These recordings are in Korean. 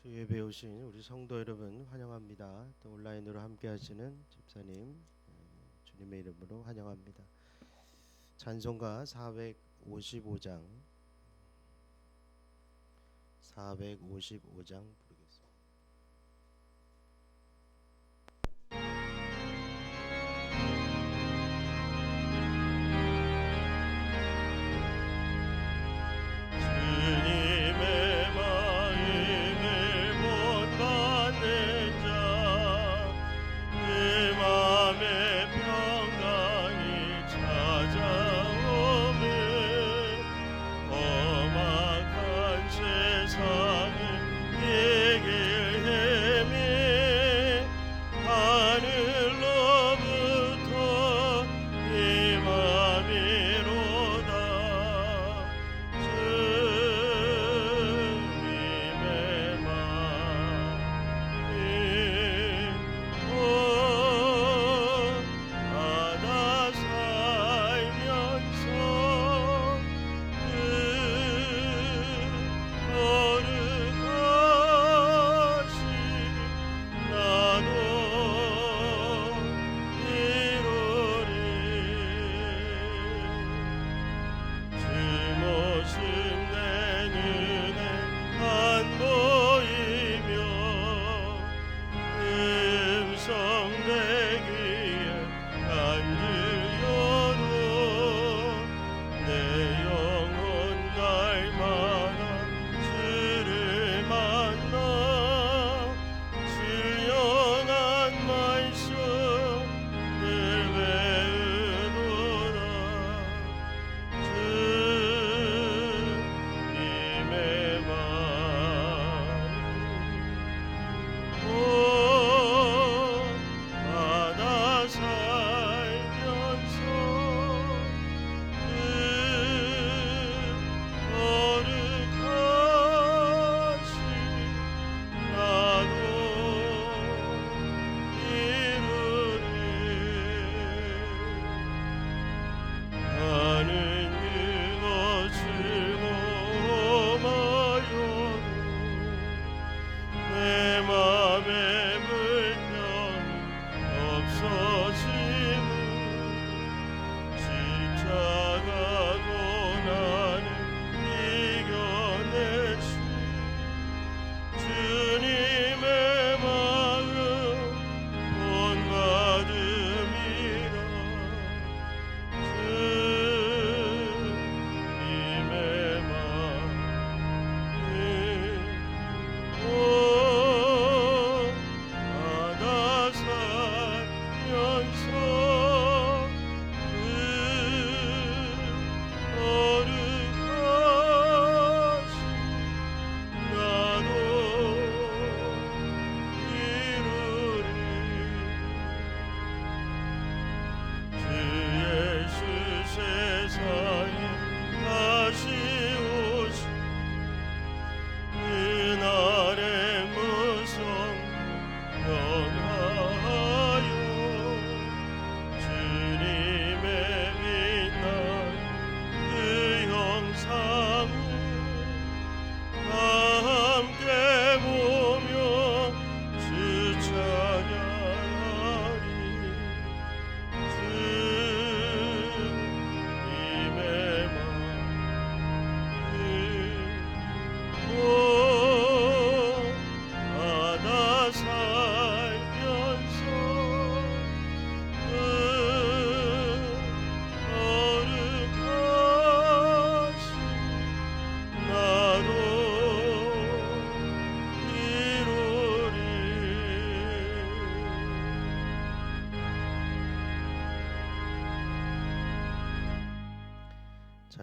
예배 오신 우리 성도 여러분 환영합니다. 또 온라인으로 함께 하시는 집사님 주님의 이름으로 환영합니다. 찬송가 455장 부르겠습니다.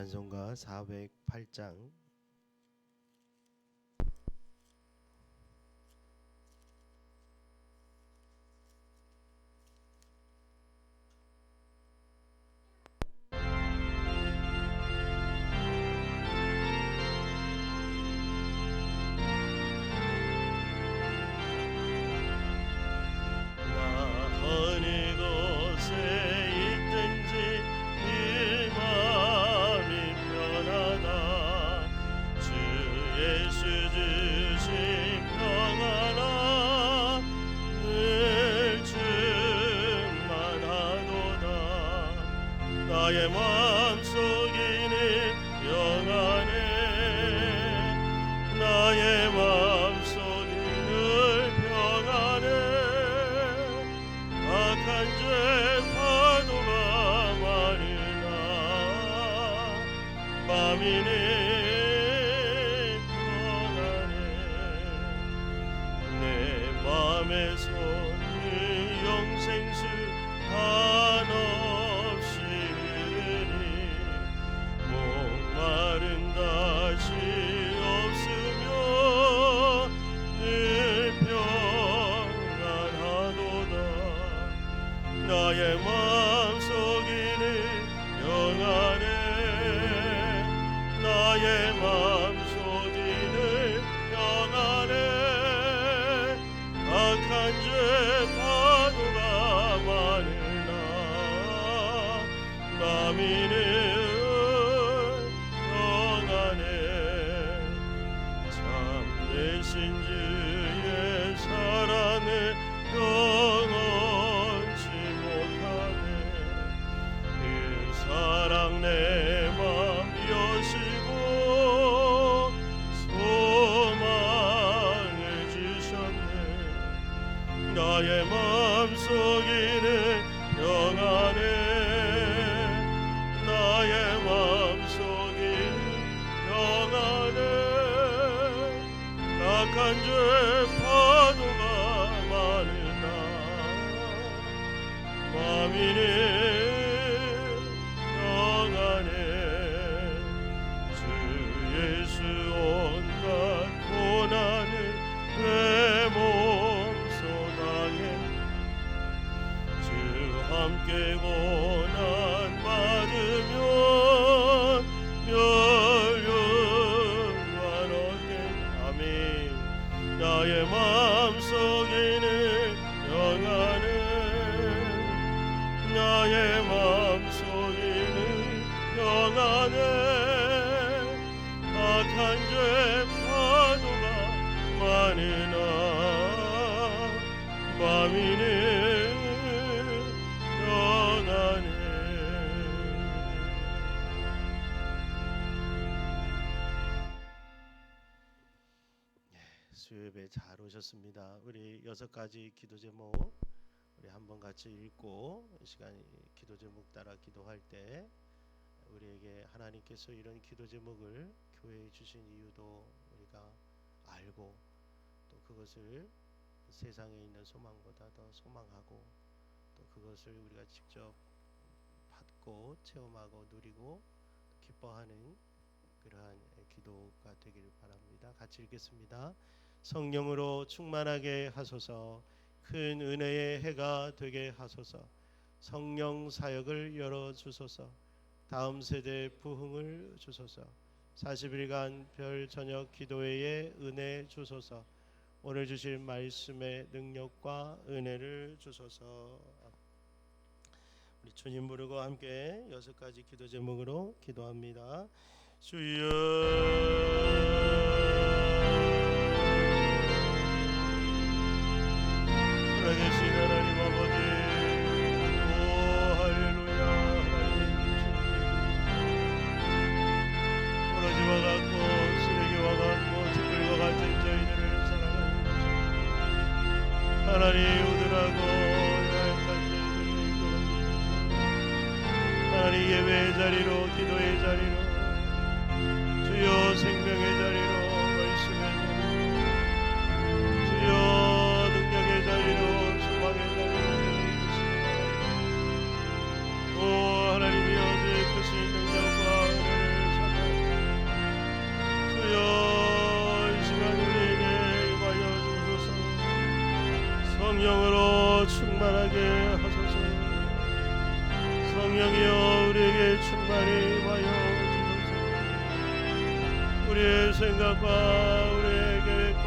찬송가 408장 나의 마음속에는 영하네 나의 마음속에는 평안해 악한 죄 파도가 많으나 마음이는 평안해 내 마음에 솟는 영생수 한없이 흐르니 목마른 다시 없으며 늘 평안하도다 나의 마음속에는 영하네 나의 마음속에는 평안해 악한 죄 파도가 많으나 마음이는 평안해 참되신 주의 사랑을 영원치 못하네 그 사랑 내 맘 여시고 소망을 주셨네 나의 마음속에는 평안해 나의 마음속에는 평안해 악한 죄 파도가 많으나 마음이는 평안해 주 예수 온갖 고난을 내 몸소 당했네 주 함께 고난 받으면 멸류관 얻겠네 아멘 나의 마음속에는 영하네 나의 마음속에는 영하네 악한 죄 파도가 많으나 마음이는 평안해 수요예배 잘 오셨습니다. 우리 6가지 기도 제목 우리 한번 같이 읽고 이 시간 기도 제목 따라 기도할 때 우리에게 하나님께서 이런 기도 제목을 교회에 주신 이유도 우리가 알고 또 그것을 세상에 있는 소망보다 더 소망하고 또 그것을 우리가 직접 받고 체험하고 누리고 기뻐하는 그러한 기도가 되기를 바랍니다. 같이 읽겠습니다. 성령으로 충만하게 하소서 큰 은혜의 해가 되게 하소서 성령 사역을 열어주소서 다음 세대 부흥을 주소서 40일간 별 저녁 기도회에 은혜 주소서 오늘 주실 말씀의 능력과 은혜를 주소서 우리 주님 부르고 함께 6가지 기도 제목으로 기도합니다. 주여 살아계신 하나님 아버지 오 할렐루야 하나님 부러지와 같고 쓰레기와 같고 찌끌과 같은 저희들을 사랑하는 하나님 우둔하고 나약한 저희들을 이끌어주소서 하나님 예배의 자리로 기도의 자리로 주여 생명의 자리로 말씀의 자리로 주여 능력의 자리로 소망의 자리로 오 하나님이여 주의 크신 능력과 은혜를 사랑하여 주여 이 시간 우리에게 임하여 주소서 성령으로 충만하게 하소서 성령이여 우리에게 충만히 임하여 우리의 생각과 우리의 계획과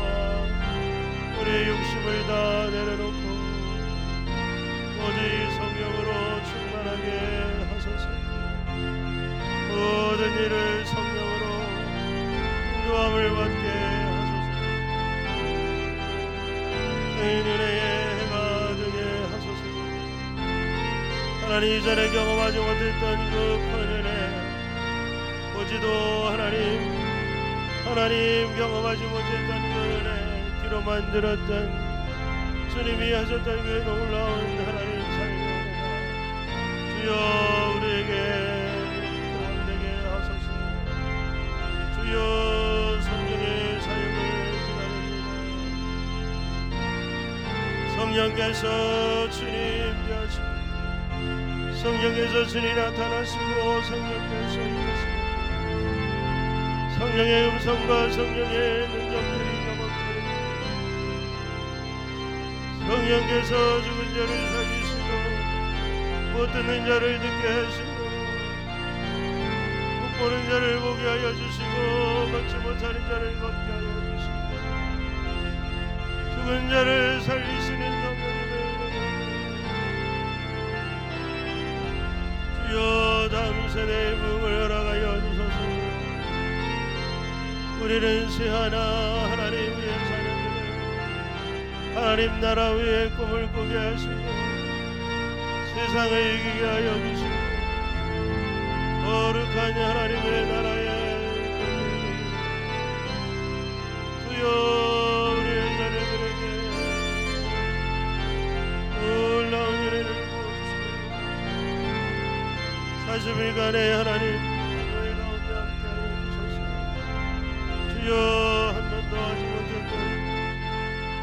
우리의 욕심을 다 내려놓고 오직 성령으로 충만하게 하소서 모든 일을 성령으로 인도함을 받게 하소서 큰 은혜의 해가 되게 하소서 하나님 이전에 경험하지 못했던 그 큰 은혜, 보지도 하나님 경험하지 못했던 그 은혜, 귀로만 들었던 주님이 하셨던 그 놀라운 하나님 사랑의 은혜가 주여 우리에게 경험되게 하소서. 주여 성령의 사역을 기다립니다. 성령께서 주님 되시고 성령께서 주님 나타나시고 성령께서 임하시고 성령의 음성과 성령의 능력들이 경험되는 성령께서 죽은 자를 살리시고 못 듣는 자를 듣게 하시고 못 보는 자를 보게 하여 주시고 걷지 못하는 자를 걷게 하여 주시고 죽은 자를 살리시는 성령님의 은혜 주여 다음 세대의 부흥을 허락하여 주소서. 우리는 새하나 하나님 위에 사는 하나님 나라 위에 꿈을 꾸게 하시고 세상을 이기게 하여 주시고 거룩한 하나님의 나라에 주여 우리의 자녀들에게 놀라운 은혜를 부어주시고 40일간의 하나님 기도의 가운데 함께하여 주소서. 주여 한 번도 하지 못했던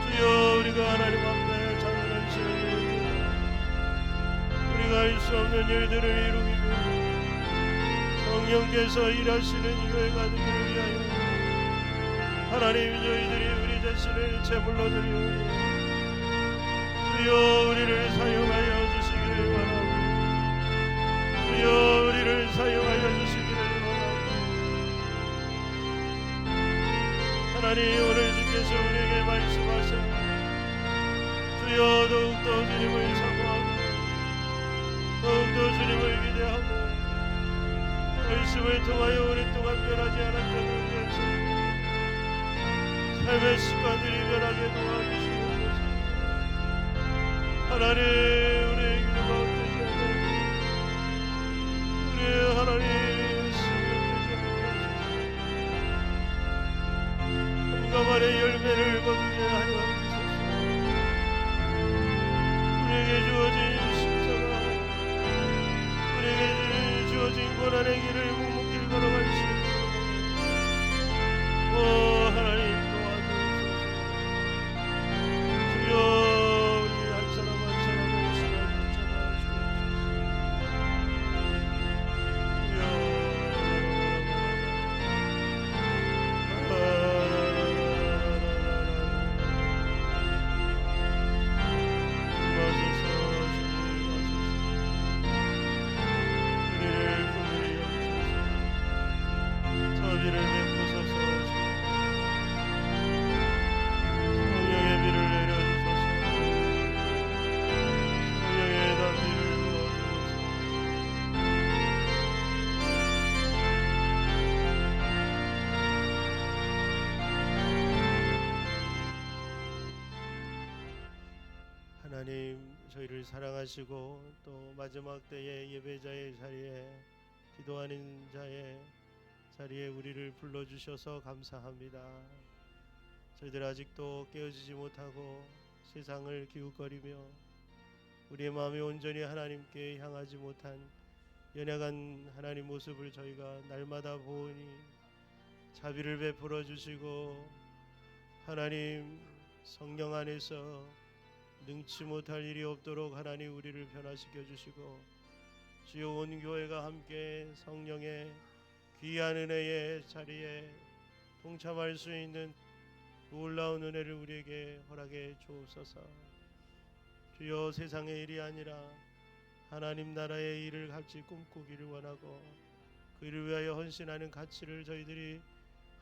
주여 우리가 하나님 앞에 작은 헌신을 드립니다. 우리가 할 수 없는 일들을 이루기 위해 성령께서 일하시는 교회가 되기를 위하여 하나님 저희들이 우리 자신을 제물로 드리오니 주여 우리를 사용하여 주시기를 원하고 주여 우리를 사용하여 주시기를 원하고 하나님 오늘 주께서 우리에게 말씀하셨고 주여 더욱더 주님을 사모하고 더욱더 주님을 기대하고 말씀을 통하여 오랫동안 변하지 않았던 우리의 삶의 습관들이 변하게 도와주시옵소서. 하나님 우리의 기도가 헛되지 않게 우리의 하나님 숨이 헛되지 않게 하소서. 한가만의 열매를 거두게 하여 주소서. 우리에게 주어진 십자가 우리에게 주어진 고난의 길을 묵묵히 걸어갈 수 있도록 하나님 도와주옵소서. 주여 우리 한 사람 한 사람의 시간을 붙잡아 하나님 저희를 사랑하시고 또 마지막 때의 예배자의 자리에 기도하는 자의 자리에 우리를 불러주셔서 감사합니다. 저희들 아직도 깨어지지 못하고 세상을 기웃거리며 우리의 마음이 온전히 하나님께 향하지 못한 연약한 하나님 모습을 저희가 날마다 보니 자비를 베풀어 주시고 하나님 성령 안에서 능치 못할 일이 없도록 하나님 우리를 변화시켜 주시고 주여 온 교회가 함께 성령의 귀한 은혜의 자리에 동참할 수 있는 놀라운 은혜를 우리에게 허락해 주옵소서. 주여 세상의 일이 아니라 하나님 나라의 일을 같이 꿈꾸기를 원하고 그 일을 위하여 헌신하는 가치를 저희들이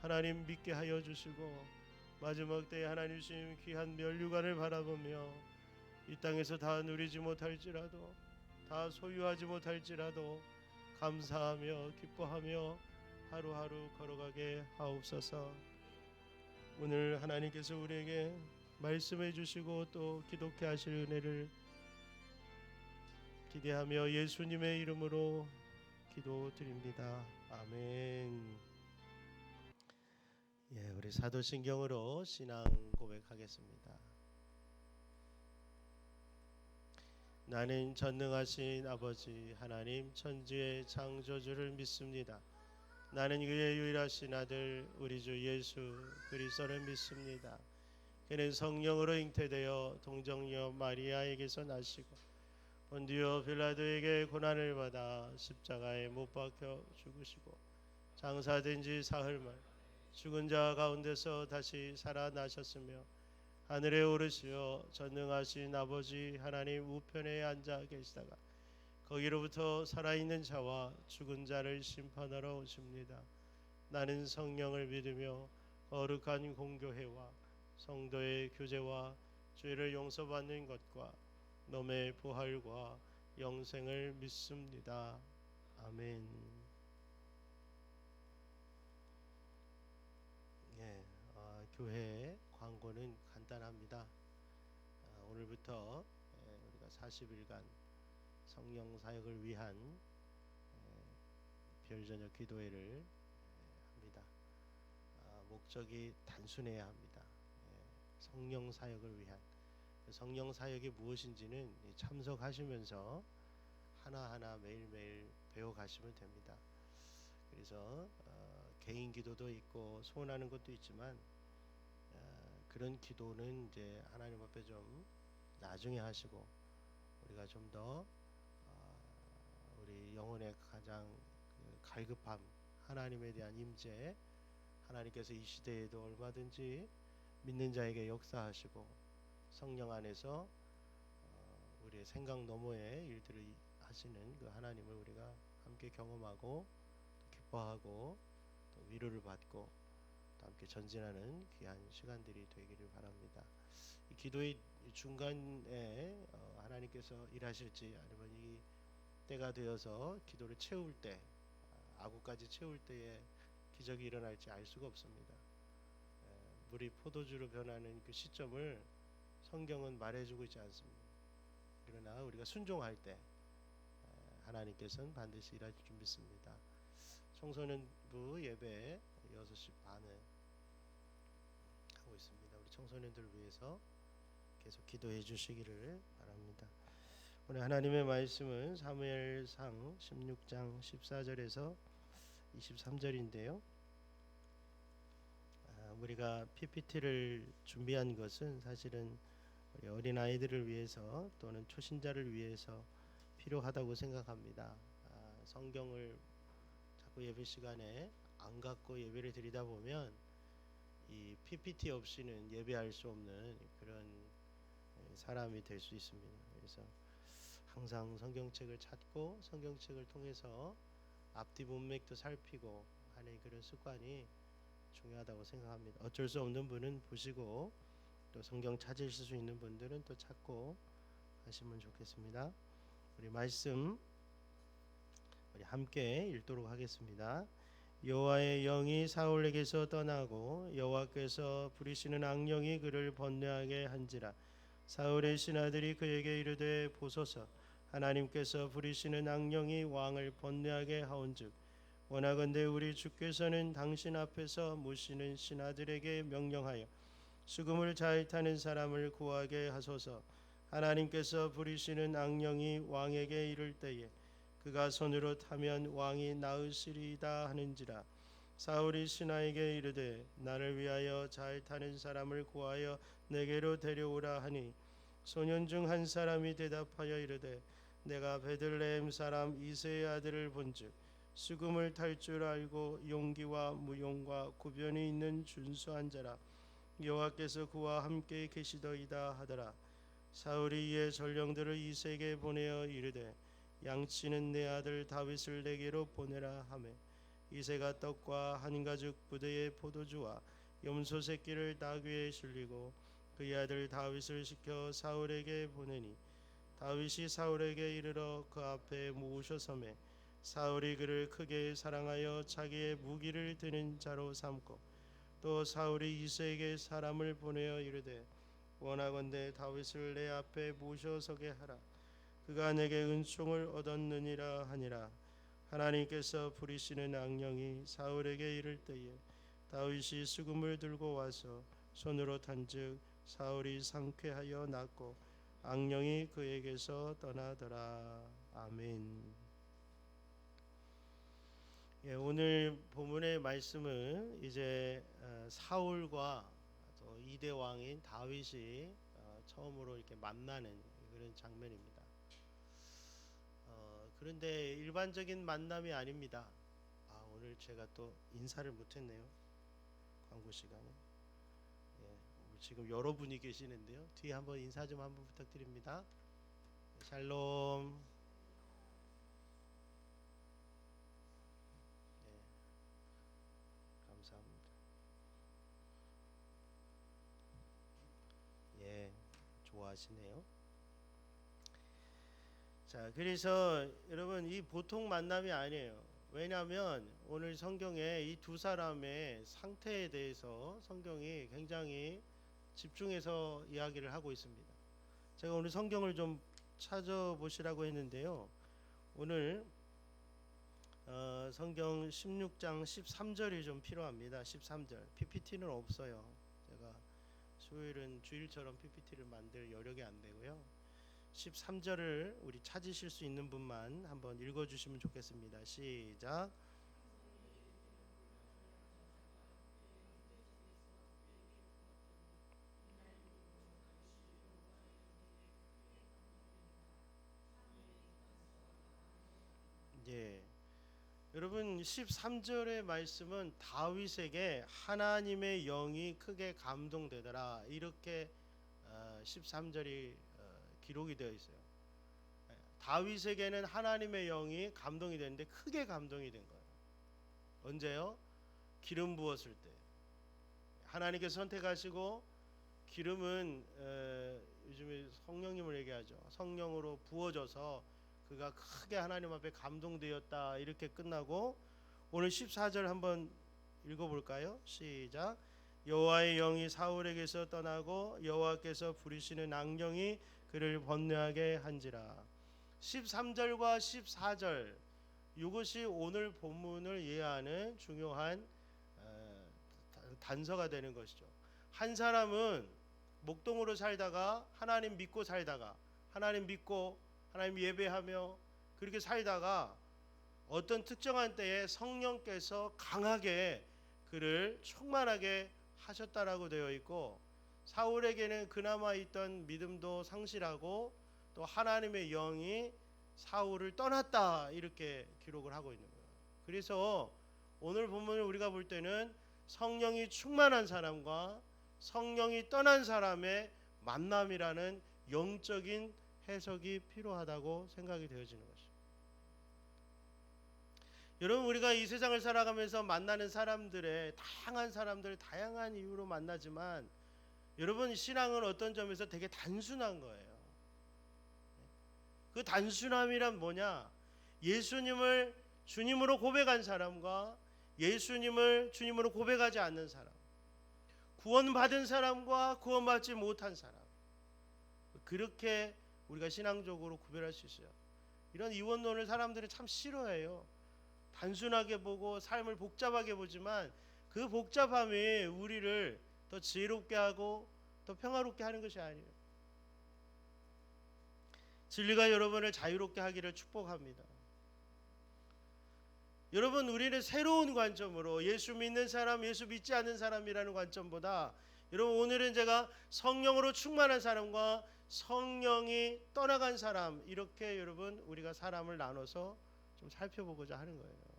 하나님 믿게 하여 주시고 마지막 때에 하나님 주신 귀한 면류관을 바라보며 이 땅에서 다 누리지 못할지라도 다 소유하지 못할지라도 감사하며 기뻐하며 하루하루 걸어가게 하옵소서. 오늘 하나님께서 우리에게 말씀해 주시고 또 기독케 하실 은혜를 기대하며 예수님의 이름으로 기도드립니다. 아멘. 예, 우리 사도신경으로 신앙 고백하겠습니다. 나는 전능하신 아버지 하나님 천지의 창조주를 믿습니다. 나는 그의 유일하신 아들 우리 주 예수 그리스도를 믿습니다. 그는 성령으로 잉태되어 동정녀 마리아에게서 나시고 본디오 빌라도에게 고난을 받아 십자가에 못 박혀 죽으시고 장사된 지 사흘 만 죽은 자 가운데서 다시 살아나셨으며 하늘에 오르시어 전능하신 아버지 하나님 우편에 앉아 계시다가 거기로부터 살아있는 자와 죽은 자를 심판하러 오십니다. 나는 성령을 믿으며 거룩한 공교회와 성도의 교제와 죄를 용서받는 것과 몸의 부활과 영생을 믿습니다. 아멘. 예, 교회 광고는 간단합니다. 오늘부터 우리가 40일간 성령 사역을 위한 별저녁 기도회를 합니다. 목적이 단순해야 합니다. 성령 사역을 위한 성령 사역이 무엇인지는 참석하시면서 하나하나 매일매일 배워가시면 됩니다. 그래서 개인 기도도 있고 소원하는 것도 있지만 그런 기도는 이제 하나님 앞에 좀 나중에 하시고 우리가 좀 더 우리 영혼의 가장 갈급함 하나님에 대한 임재 하나님께서 이 시대에도 얼마든지 믿는 자에게 역사하시고 성령 안에서 우리의 생각 너머의 일들을 하시는 그 하나님을 우리가 함께 경험하고 기뻐하고 또 위로를 받고 또 함께 전진하는 귀한 시간들이 되기를 바랍니다. 이 기도의 중간에 하나님께서 일하실지 아니면 이 때가 되어서 기도를 채울 때 아구까지 채울 때에 기적이 일어날지 알 수가 없습니다. 물이 포도주로 변하는 그 시점을 성경은 말해주고 있지 않습니다. 그러나 우리가 순종할 때 하나님께서는 반드시 일하실 줄 믿습니다. 청소년부 예배 6시 반에 하고 있습니다. 우리 청소년들을 위해서 계속 기도해 주시기를 바랍니다. 오늘 하나님의 말씀은 사무엘상 16장 14절에서 23절인데요. 우리가 PPT를 준비한 것은 사실은 우리 어린 아이들을 위해서 또는 초신자를 위해서 필요하다고 생각합니다. 성경을 자꾸 예배 시간에 안 갖고 예배를 드리다 보면 이 PPT 없이는 예배할 수 없는 그런 사람이 될 수 있습니다. 그래서 항상 성경책을 찾고 성경책을 통해서 앞뒤 문맥도 살피고 하는 그런 습관이 중요하다고 생각합니다. 어쩔 수 없는 분은 보시고 또 성경 찾으실 수 있는 분들은 또 찾고 하시면 좋겠습니다. 우리 말씀 우리 함께 읽도록 하겠습니다. 여호와의 영이 사울에게서 떠나고 여호와께서 부리시는 악령이 그를 번뇌하게 한지라. 사울의 신하들이 그에게 이르되 보소서 하나님께서 부리시는 악령이 왕을 번뇌하게 하온즉 원하건대 우리 주께서는 당신 앞에서 모시는 신하들에게 명령하여 수금을 잘 타는 사람을 구하게 하소서. 하나님께서 부리시는 악령이 왕에게 이를 때에 그가 손으로 타면 왕이 나으시리이다 하는지라. 사울이 신하에게 이르되 나를 위하여 잘 타는 사람을 구하여 내게로 데려오라 하니 소년 중 한 사람이 대답하여 이르되 내가 베들레헴 사람 이새의 아들을 본즉 수금을 탈 줄 알고 용기와 무용과 구변이 있는 준수한 자라. 여호와께서 그와 함께 계시더이다 하더라. 사울이 이에 전령들을 이새에게 보내어 이르되 양치는 내 아들 다윗을 내게로 보내라 하매 이새가 떡과 한 가죽 부대의 포도주와 염소 새끼를 닭 위에 실리고 그의 아들 다윗을 시켜 사울에게 보내니 다윗이 사울에게 이르러 그 앞에 모셔서매 사울이 그를 크게 사랑하여 자기의 무기를 드는 자로 삼고 또 사울이 이새에게 사람을 보내어 이르되 원하건대 다윗을 내 앞에 모셔서게 하라. 그가 내게 은총을 얻었느니라 하니라. 하나님께서 부리시는 악령이 사울에게 이를 때에 다윗이 수금을 들고 와서 손으로 탄즉 사울이 상쾌하여 낫고 악령이 그에게서 떠나더라. 아멘. 예, 오늘 본문의 말씀은 이제 사울과 또 이대 왕인 다윗이 처음으로 이렇게 만나는 그런 장면입니다. 그런데 일반적인 만남이 아닙니다. 오늘 제가 또 인사를 못했네요. 광고 시간에. 예, 지금 여러분이 계시는데요. 뒤에 한번 인사 좀 한번 부탁드립니다. 샬롬. 예, 감사합니다. 예, 좋아하시네요. 자, 그래서 여러분 이 보통 만남이 아니에요. 왜냐하면 오늘 성경에 이 두 사람의 상태에 대해서 성경이 굉장히 집중해서 이야기를 하고 있습니다. 제가 오늘 성경을 좀 찾아보시라고 했는데요. 오늘 성경 16장 13절이 좀 필요합니다. 13절. PPT는 없어요. 제가 수요일은 주일처럼 PPT를 만들 여력이 안 되고요. 13절을 우리 찾으실 수 있는 분만 한번 읽어주시면 좋겠습니다. 시작. 예, 여러분 13절의 말씀은 다윗에게 하나님의 영이 크게 감동되더라 이렇게 13절이 기록이 되어 있어요. 다윗에게는 하나님의 영이 감동이 됐는데 크게 감동이 된 거예요. 언제요? 기름 부었을 때. 하나님께서 선택하시고 기름은 요즘에 성령님을 얘기하죠. 성령으로 부어져서 그가 크게 하나님 앞에 감동되었다 이렇게 끝나고 오늘 14절 한번 읽어볼까요? 시작. 여호와의 영이 사울에게서 떠나고 여호와께서 부리시는 악령이 그를 번뇌하게 한지라. 13절과 14절 이것이 오늘 본문을 이해하는 중요한 단서가 되는 것이죠. 한 사람은 목동으로 살다가 하나님 믿고 살다가 하나님 믿고 하나님 예배하며 그렇게 살다가 어떤 특정한 때에 성령께서 강하게 그를 충만하게 하셨다라고 되어 있고 사울에게는 그나마 있던 믿음도 상실하고 또 하나님의 영이 사울을 떠났다 이렇게 기록을 하고 있는 거예요. 그래서 오늘 본문을 우리가 볼 때는 성령이 충만한 사람과 성령이 떠난 사람의 만남이라는 영적인 해석이 필요하다고 생각이 되어지는 것입니다. 여러분 우리가 이 세상을 살아가면서 만나는 사람들의 다양한 사람들 다양한 이유로 만나지만 여러분 신앙은 어떤 점에서 되게 단순한 거예요. 그 단순함이란 뭐냐? 예수님을 주님으로 고백한 사람과 예수님을 주님으로 고백하지 않는 사람, 구원받은 사람과 구원받지 못한 사람, 그렇게 우리가 신앙적으로 구별할 수 있어요. 이런 이원론을 사람들이 참 싫어해요. 단순하게 보고 삶을 복잡하게 보지만 그 복잡함이 우리를 더 지혜롭게 하고 더 평화롭게 하는 것이 아니에요. 진리가 여러분을 자유롭게 하기를 축복합니다. 여러분 우리는 새로운 관점으로 예수 믿는 사람, 예수 믿지 않는 사람이라는 관점보다 여러분 오늘은 제가 성령으로 충만한 사람과 성령이 떠나간 사람 이렇게 여러분 우리가 사람을 나눠서 좀 살펴보고자 하는 거예요.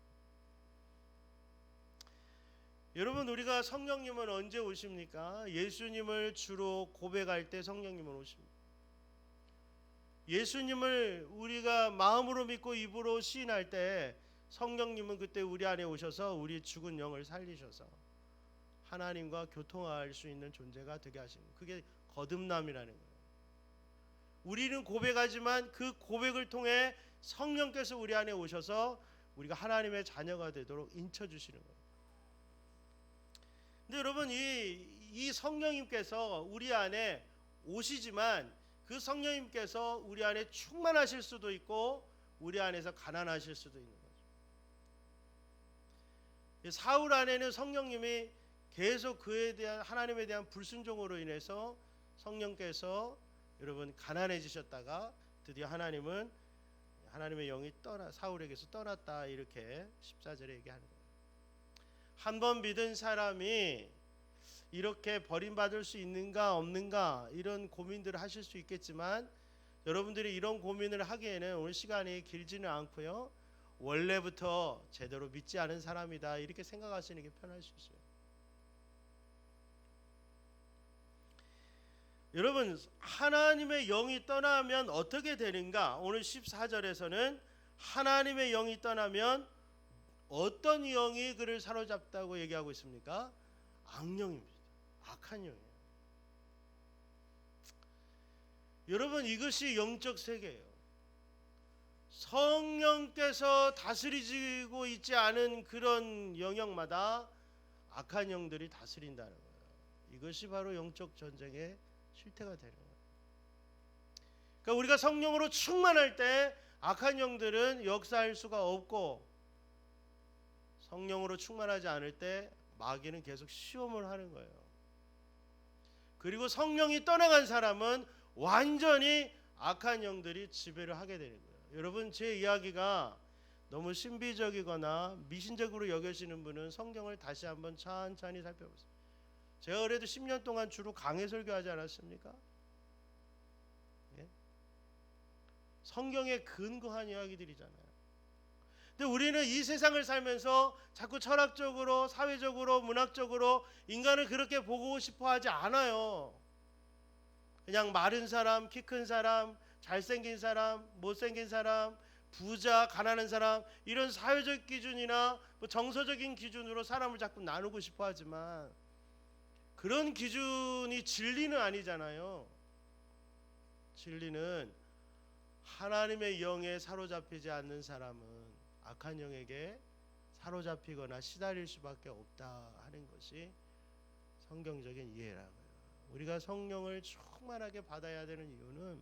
여러분 우리가 성령님은 언제 오십니까? 예수님을 주로 고백할 때 성령님은 오십니다. 예수님을 우리가 마음으로 믿고 입으로 시인할 때 성령님은 그때 우리 안에 오셔서 우리 죽은 영을 살리셔서 하나님과 교통할 수 있는 존재가 되게 하십니다. 그게 거듭남이라는 거예요. 우리는 고백하지만 그 고백을 통해 성령께서 우리 안에 오셔서 우리가 하나님의 자녀가 되도록 인쳐주시는 거예요. 근데 여러분 이 성령님께서 우리 안에 오시지만 그 그 성령님께서 우리 안에 충만하실 수도 있고 우리 안에서 가난하실 수도 있는 거죠. 사울 안에는 성령님이 계속 그에 대한 하나님에 대한 불순종으로 인해서 성령께서 여러분 가난해지셨다가 드디어 하나님은 하나님의 영이 사울에게서 떠났다 이렇게 14절에 얘기하는 거예요. 한 번 믿은 사람이 이렇게 버림받을 수 있는가 없는가 이런 고민들을 하실 수 있겠지만 여러분들이 이런 고민을 하기에는 오늘 시간이 길지는 않고요. 원래부터 제대로 믿지 않은 사람이다 이렇게 생각하시는 게 편할 수 있어요. 여러분 하나님의 영이 떠나면 어떻게 되는가? 오늘 14절에서는 하나님의 영이 떠나면 어떤 영이 그를 사로잡다고 얘기하고 있습니까? 악령입니다. 악한 영이에요. 여러분 이것이 영적 세계예요. 성령께서 다스리고 있지 않은 그런 영역마다 악한 영들이 다스린다는 거예요. 이것이 바로 영적 전쟁의 실태가 되는 거예요. 그러니까 우리가 성령으로 충만할 때 악한 영들은 역사할 수가 없고 성령으로 충만하지 않을 때 마귀는 계속 시험을 하는 거예요. 그리고 성령이 떠나간 사람은 완전히 악한 영들이 지배를 하게 되는 거예요. 여러분 제 이야기가 너무 신비적이거나 미신적으로 여겨지는 분은 성경을 다시 한번 천천히 살펴보세요. 제가 그래도 10년 동안 주로 강해 설교하지 않았습니까? 예? 성경에 근거한 이야기들이잖아요. 근데 우리는 이 세상을 살면서 자꾸 철학적으로, 사회적으로, 문학적으로 인간을 그렇게 보고 싶어 하지 않아요. 그냥 마른 사람, 키 큰 사람, 잘생긴 사람, 못생긴 사람, 부자, 가난한 사람 이런 사회적 기준이나 뭐 정서적인 기준으로 사람을 자꾸 나누고 싶어 하지만 그런 기준이 진리는 아니잖아요. 진리는 하나님의 영에 사로잡히지 않는 사람은 악한 영에게 사로잡히거나 시달릴 수밖에 없다 하는 것이 성경적인 이해라고요. 우리가 성령을 충만하게 받아야 되는 이유는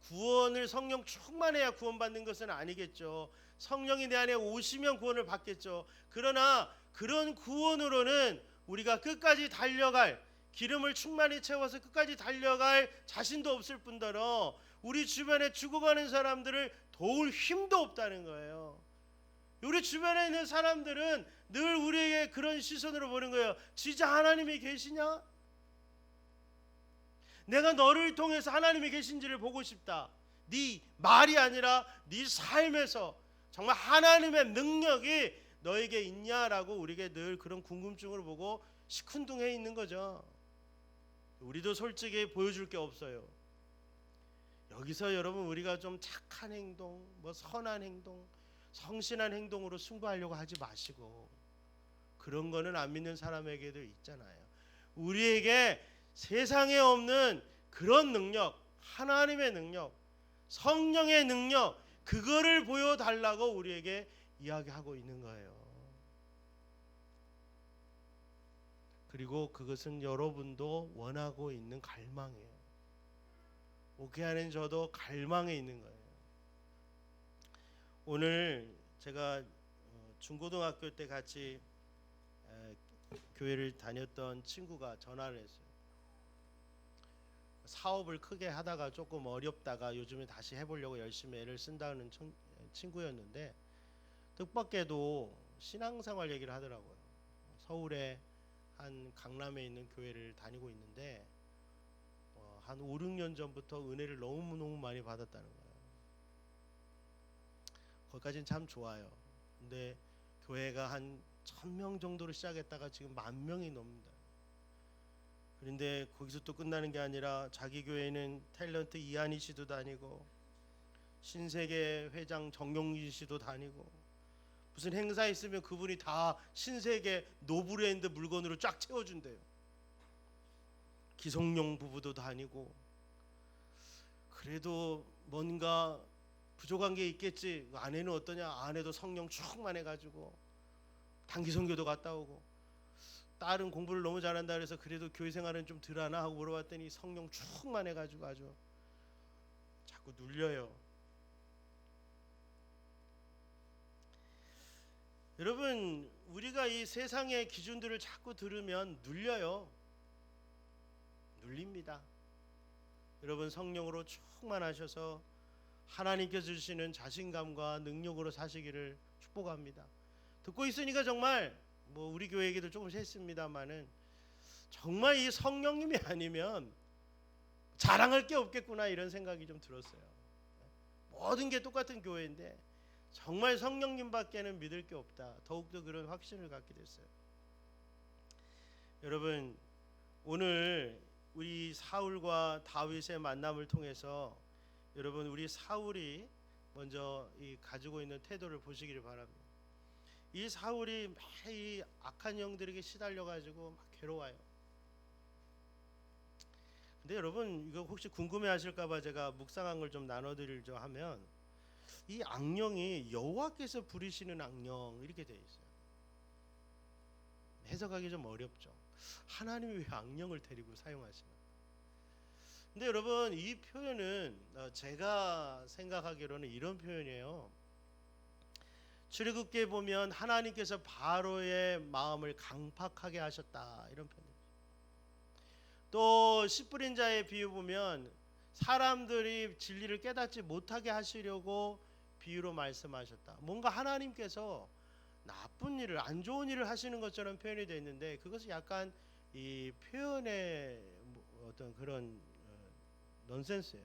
구원을 성령 충만해야 구원받는 것은 아니겠죠. 성령이 내 안에 오시면 구원을 받겠죠. 그러나 그런 구원으로는 우리가 끝까지 달려갈 기름을 충만히 채워서 끝까지 달려갈 자신도 없을 뿐더러 우리 주변에 죽어가는 사람들을 도울 힘도 없다는 거예요. 우리 주변에 있는 사람들은 늘 우리에게 그런 시선으로 보는 거예요. 진짜 하나님이 계시냐? 내가 너를 통해서 하나님이 계신지를 보고 싶다. 네 말이 아니라 네 삶에서 정말 하나님의 능력이 너에게 있냐라고 우리에게 늘 그런 궁금증을 보고 시큰둥해 있는 거죠. 우리도 솔직히 보여줄 게 없어요. 여기서 여러분 우리가 좀 착한 행동, 뭐 선한 행동, 성실한 행동으로 승부하려고 하지 마시고 그런 거는 안 믿는 사람에게도 있잖아요. 우리에게 세상에 없는 그런 능력, 하나님의 능력, 성령의 능력 그거를 보여달라고 우리에게 이야기하고 있는 거예요. 그리고 그것은 여러분도 원하고 있는 갈망이에요. 목회하는 저도 갈망에 있는 거예요. 오늘 제가 중고등학교 때 같이 교회를 다녔던 친구가 전화를 했어요. 사업을 크게 하다가 조금 어렵다가 요즘에 다시 해보려고 열심히 애를 쓴다는 친구였는데 뜻밖에도 신앙생활 얘기를 하더라고요. 서울에 한 강남에 있는 교회를 다니고 있는데 한 5, 6년 전부터 은혜를 너무너무 많이 받았다는 거예요. 거기까지는 참 좋아요. 근데 교회가 한 1000명 정도로 시작했다가 지금 10,000명이 넘는다. 그런데 거기서 또 끝나는 게 아니라 자기 교회는 탤런트 이한희 씨도 다니고 신세계 회장 정용진 씨도 다니고 무슨 행사 있으면 그분이 다 신세계 노브랜드 물건으로 쫙 채워준대요. 기성용 부부도 다니고 그래도 뭔가 부족한 게 있겠지. 아내는 어떠냐? 아내도 성령 충만해가지고 단기 선교도 갔다 오고 딸은 공부를 너무 잘한다 그래서 그래도 교회 생활은 좀 덜하나 하고 물어봤더니 성령 충만해가지고 아주 자꾸 눌려요. 여러분, 우리가 이 세상의 기준들을 자꾸 들으면 눌려요. 눌립니다. 여러분, 성령으로 충만하셔서 하나님께서 주시는 자신감과 능력으로 사시기를 축복합니다. 듣고 있으니까 정말 우리 교회 얘기도 조금씩 했습니다마는 정말 이 성령님이 아니면 자랑할 게 없겠구나 이런 생각이 좀 들었어요. 모든 게 똑같은 교회인데 정말 성령님밖에는 믿을 게 없다. 더욱더 그런 확신을 갖게 됐어요. 여러분, 오늘 우리 사울과 다윗의 만남을 통해서 여러분, 우리 사울이 먼저 이 가지고 있는 태도를 보시기를 바랍니다. 이 사울이 이 악한 영들에게 시달려 가지고 막 괴로워요. 근데 여러분, 이거 혹시 궁금해하실까봐 제가 묵상한 걸 좀 나눠드리려 하면 이 악령이 여호와께서 부리시는 악령 이렇게 돼 있어요. 해석하기 좀 어렵죠. 하나님이 왜 악령을 데리고 사용하시나? 근데 여러분, 이 표현은 제가 생각하기로는 이런 표현이에요. 출애굽기에 보면 하나님께서 바로의 마음을 강팍하게 하셨다 이런 표현입니다. 또 씨 뿌린 자의 비유 보면 사람들이 진리를 깨닫지 못하게 하시려고 비유로 말씀하셨다. 뭔가 하나님께서 나쁜 일을, 안 좋은 일을 하시는 것처럼 표현이 되어 있는데 그것이 약간 이 표현의 어떤 그런 넌센스예요.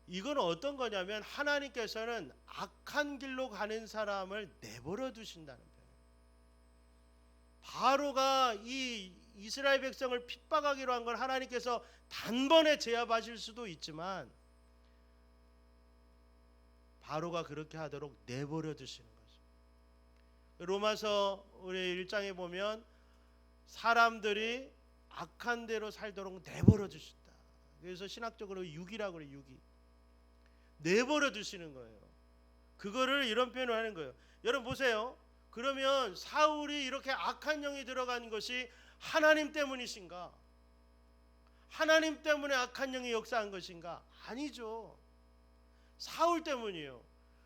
이건 어떤 거냐면 하나님께서는 악한 길로 가는 사람을 내버려 두신다는 거예요. 바로가 이 이스라엘 백성을 핍박하기로 한 걸 하나님께서 단번에 제압하실 수도 있지만 바로가 그렇게 하도록 내버려 두시는 거죠. 로마서 우리 1장에 보면 사람들이 악한 대로 살도록 내버려 두신다. 그래서 신학적으로 유기라고 그래요. 유기. 내버려 두시는 거예요. 그거를 이런 표현을 하는 거예요. 여러분 보세요. 그러면 사울이 이렇게 악한 영이 들어간 것이 하나님 때문이신가? 하나님 때문에 악한 영이 역사한 것인가? 아니죠. 사울 때문이에요.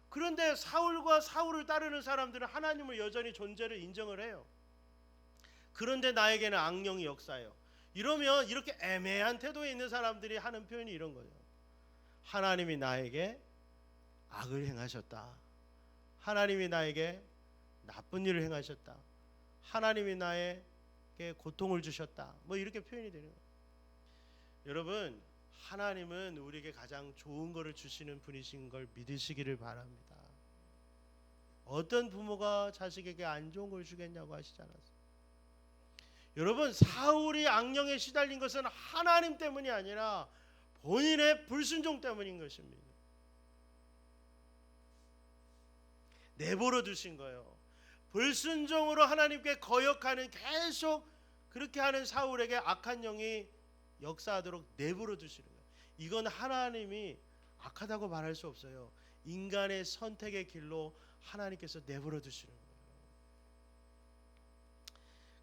그런데 사울과 사울을 따르는 사람들은 하나님을 여전히 존재를 인정을 해요. 그런데 나에게는 악령이 역사해요. 이러면 이렇게 애매한 태도에 있는 사람들이 하는 표현이 이런 거예요. 하나님이 나에게 악을 행하셨다. 하나님이 나에게 나쁜 일을 행하셨다. 하나님이 나에게 고통을 주셨다. 이렇게 표현이 되는 거예요. 여러분, 하나님은 우리에게 가장 좋은 것을 주시는 분이신 걸 믿으시기를 바랍니다. 어떤 부모가 자식에게 안 좋은 걸 주겠냐고 하시지 않았어요? 여러분, 사울이 악령에 시달린 것은 하나님 때문이 아니라 본인의 불순종 때문인 것입니다. 내버려 두신 거예요. 불순종으로 하나님께 거역하는, 계속 그렇게 하는 사울에게 악한 영이 역사하도록 내버려 두시는 거예요. 이건 하나님이 악하다고 말할 수 없어요. 인간의 선택의 길로 하나님께서 내버려 두시는 거예요.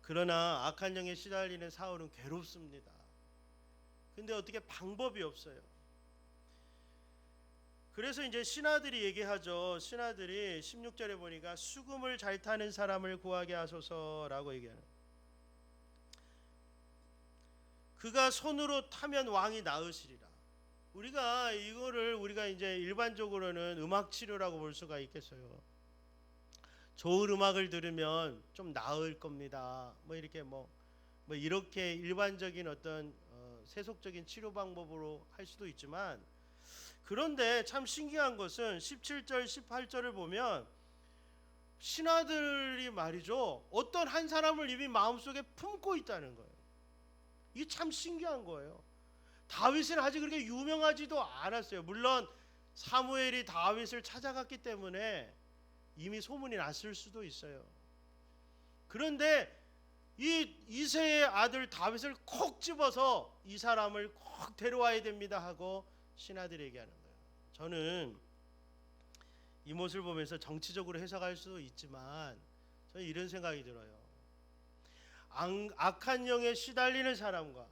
그러나 악한 영에 시달리는 사울은 괴롭습니다. 근데 어떻게 방법이 없어요. 그래서 이제 신하들이 얘기하죠. 신하들이 16절에 보니까 수금을 잘 타는 사람을 구하게 하소서라고 얘기하는. 그가 손으로 타면 왕이 나으시리라. 우리가 이제 일반적으로는 음악 치료라고 볼 수가 있겠어요. 좋은 음악을 들으면 좀 나을 겁니다. 이렇게 일반적인 어떤 세속적인 치료 방법으로 할 수도 있지만, 그런데 참 신기한 것은 17절 18절을 보면 신하들이 말이죠, 어떤 한 사람을 이미 마음속에 품고 있다는 거예요. 이게 참 신기한 거예요. 다윗은 아직 그렇게 유명하지도 않았어요. 물론 사무엘이 다윗을 찾아갔기 때문에 이미 소문이 났을 수도 있어요. 그런데 이 이새의 아들 다윗을 콕 집어서 이 사람을 꼭 데려와야 됩니다 하고 신하들이 얘기하는 거예요. 저는 이 모습을 보면서 정치적으로 해석할 수도 있지만 저는 이런 생각이 들어요. 악한 영에 시달리는 사람과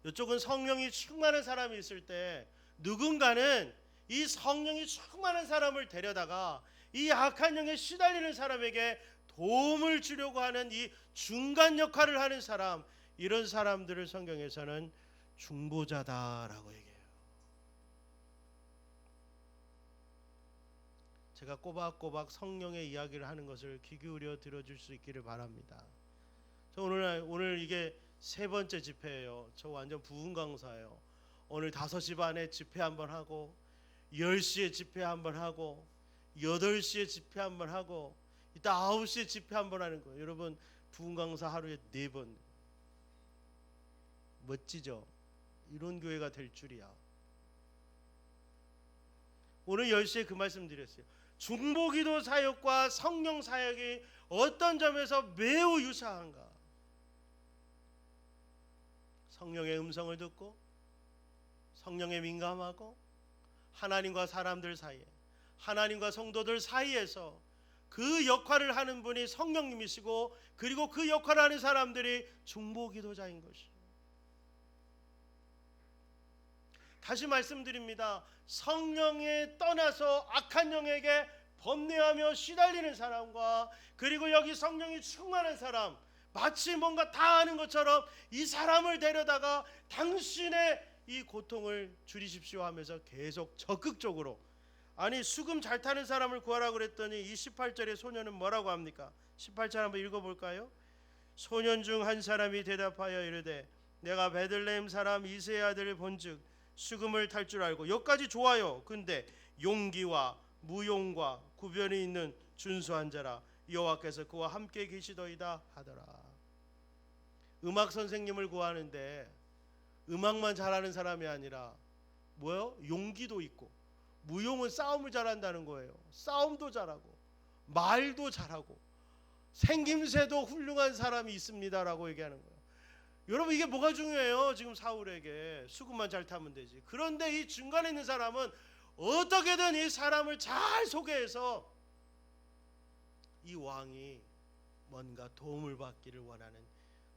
이쪽은 성령이 충만한 사람이 있을 때 누군가는 이 성령이 충만한 사람을 데려다가 이 악한 영에 시달리는 사람에게 도움을 주려고 하는 이 중간 역할을 하는 사람, 이런 사람들을 성경에서는 중보자다라고 얘기해요. 제가 꼬박꼬박 성령의 이야기를 하는 것을 귀 기울여 들어줄 수 있기를 바랍니다. 저 오늘 이게 세 번째 집회예요. 저 완전 부흥 강사예요. 오늘 5시 반에 집회 한번 하고 10시에 집회 한번 하고 8시에 집회 한번 하고 이따 9시에 집회 한번 하는 거예요. 여러분 부흥 강사 하루에 4번. 멋지죠? 이런 교회가 될 줄이야. 오늘 10시에 그 말씀 드렸어요. 중보기도 사역과 성령 사역이 어떤 점에서 매우 유사한가? 성령의 음성을 듣고 성령에 민감하고 하나님과 사람들 사이에, 하나님과 성도들 사이에서 그 역할을 하는 분이 성령님이시고, 그리고 그 역할을 하는 사람들이 중보기도자인 것이에요. 다시 말씀드립니다. 성령에 떠나서 악한 영에게 번뇌하며 시달리는 사람과, 그리고 여기 성령이 충만한 사람, 마치 뭔가 다 아는 것처럼 이 사람을 데려다가 당신의 이 고통을 줄이십시오 하면서 계속 적극적으로, 아니 수금 잘 타는 사람을 구하라고 그랬더니 이 18절의 소년은 뭐라고 합니까? 18절 한번 읽어볼까요? 소년 중 한 사람이 대답하여 이르되 내가 베들레헴 사람 이새의 아들을 본즉 수금을 탈 줄 알고. 여기까지 좋아요. 근데 용기와 무용과 구별이 있는 준수한 자라 여호와께서 그와 함께 계시더이다 하더라. 음악 선생님을 구하는데 음악만 잘하는 사람이 아니라 뭐요? 용기도 있고, 무용은 싸움을 잘한다는 거예요. 싸움도 잘하고 말도 잘하고 생김새도 훌륭한 사람이 있습니다라고 얘기하는 거예요. 여러분 이게 뭐가 중요해요? 지금 사울에게 수금만 잘 타면 되지. 그런데 이 중간에 있는 사람은 어떻게든 이 사람을 잘 소개해서 이 왕이 뭔가 도움을 받기를 원하는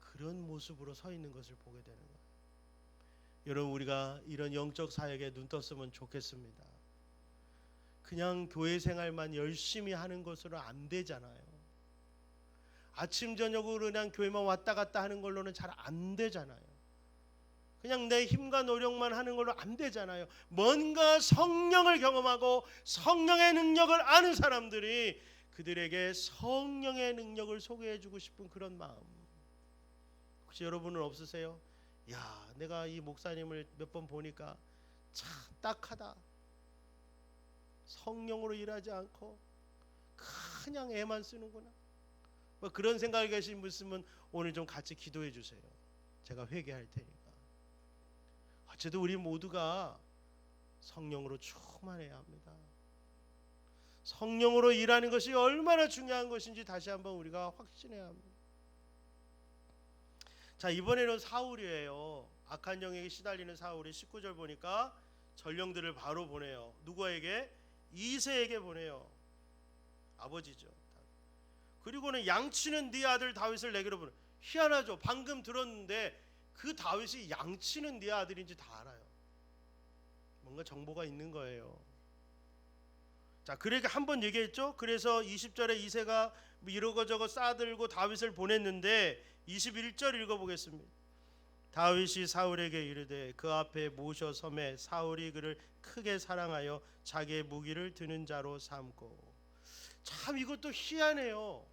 그런 모습으로 서 있는 것을 보게 되는 거예요. 여러분 우리가 이런 영적 사역에 눈 떴으면 좋겠습니다. 그냥 교회 생활만 열심히 하는 것으로 안 되잖아요. 아침 저녁으로 그냥 교회만 왔다 갔다 하는 걸로는 잘 안 되잖아요. 그냥 내 힘과 노력만 하는 걸로 안 되잖아요. 뭔가 성령을 경험하고 성령의 능력을 아는 사람들이 그들에게 성령의 능력을 소개해주고 싶은 그런 마음. 혹시 여러분은 없으세요? 야, 내가 이 목사님을 몇 번 보니까 참 딱하다. 성령으로 일하지 않고 그냥 애만 쓰는구나. 뭐 그런 생각이 계신 분 있으면 오늘 좀 같이 기도해 주세요. 제가 회개할 테니까. 어쨌든 우리 모두가 성령으로 충만해야 합니다. 성령으로 일하는 것이 얼마나 중요한 것인지 다시 한번 우리가 확신해야 합니다. 자, 이번에는 사울이에요. 악한 영에게 시달리는 사울이 19절 보니까 전령들을 바로 보내요. 누구에게? 이새에게 보내요. 아버지죠. 그리고는 양치는 네 아들 다윗을 내게로 보내. 희한하죠. 방금 들었는데 그 다윗이 양치는 네 아들인지 다 알아요. 뭔가 정보가 있는 거예요. 자, 그러니까 한번 얘기했죠. 그래서 20절에 이새가 이러고저러 싸들고 다윗을 보냈는데 21절 읽어보겠습니다. 다윗이 사울에게 이르되 그 앞에 모셔 섬에 사울이 그를 크게 사랑하여 자기의 무기를 드는 자로 삼고. 참 이것도 희한해요.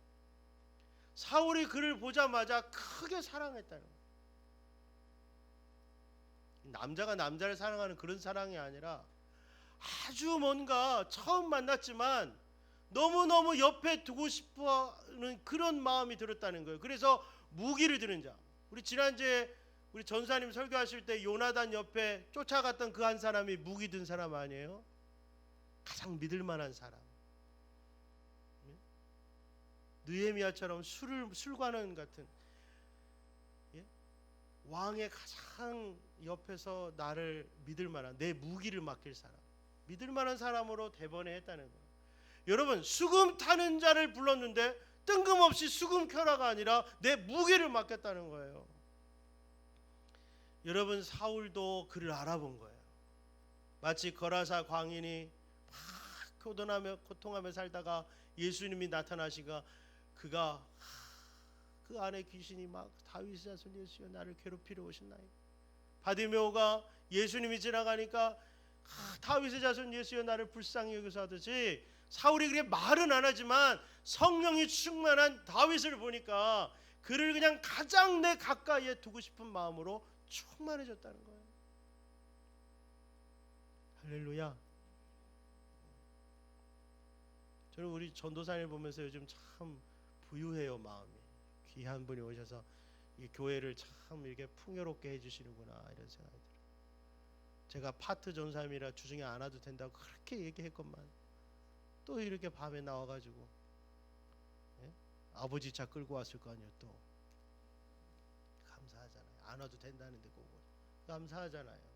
사울이 그를 보자마자 크게 사랑했다는 거예요. 남자가 남자를 사랑하는 그런 사랑이 아니라 아주 뭔가 처음 만났지만 너무너무 옆에 두고 싶어하는 그런 마음이 들었다는 거예요. 그래서 무기를 드는 자. 우리 지난주에 우리 전사님 설교하실 때 요나단 옆에 쫓아갔던 그 한 사람이 무기 든 사람 아니에요? 가장 믿을 만한 사람. 느헤미야처럼 술관원 같은, 예? 왕의 가장 옆에서 나를 믿을 만한, 내 무기를 맡길 사람, 믿을 만한 사람으로 대번에 했다는 거예요. 여러분 수금 타는 자를 불렀는데 뜬금없이 수금 켜라가 아니라 내 무게를 맡겼다는 거예요. 여러분, 사울도 그를 알아본 거예요. 마치 거라사 광인이 막 고통하며 살다가 예수님이 나타나시가 그가 그 안에 귀신이 막 다윗의 자손 예수여 나를 괴롭히러 오셨나이까. 바디메오가 예수님이 지나가니까 다윗의 자손 예수여 나를 불쌍히 여기서 하듯이 사울이 그렇게 말은 안 하지만 성령이 충만한 다윗을 보니까 그를 그냥 가장 내 가까이에 두고 싶은 마음으로 충만해졌다는 거예요. 할렐루야. 저는 우리 전도사님을 보면서 요즘 참 부유해요. 마음이 귀한 분이 오셔서 이 교회를 참 이렇게 풍요롭게 해주시는구나 이런 생각이 들어요. 제가 파트 전사님이라 주중에 안 와도 된다고 그렇게 얘기했건만 또 이렇게 밤에 나와가지고 아버지 차 끌고 왔을 거 아니에요. 또 감사하잖아요. 안 와도 된다는데 꼭 감사하잖아요.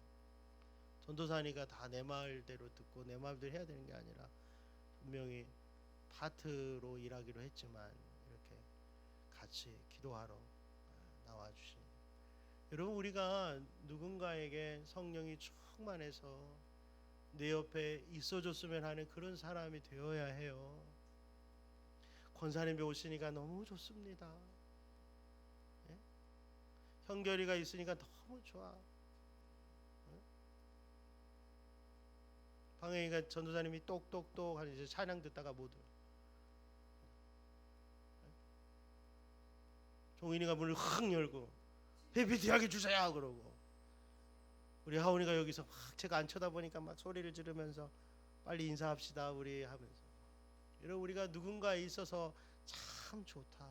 전도사니까 다 내 말대로 듣고 내 마음대로 해야 되는 게 아니라 분명히 파트로 일하기로 했지만 이렇게 같이 기도하러 나와주신 여러분, 우리가 누군가에게 성령이 충만해서 내 옆에 있어줬으면 하는 그런 사람이 되어야 해요. 권사님이 오시니까 너무 좋습니다. 예? 형결이가 있으니까 너무 좋아. 예? 방해이가 전도사님이 똑똑똑 하는 이제 찬양 듣다가 못 들어. 종인이가 문을 확 열고 PPT하게 주세요 그러고 우리 하원이가 여기서 막 제가 안 쳐다보니까 막 소리를 지르면서 빨리 인사합시다 우리 하면서 이런 우리가 누군가에 있어서 참 좋다.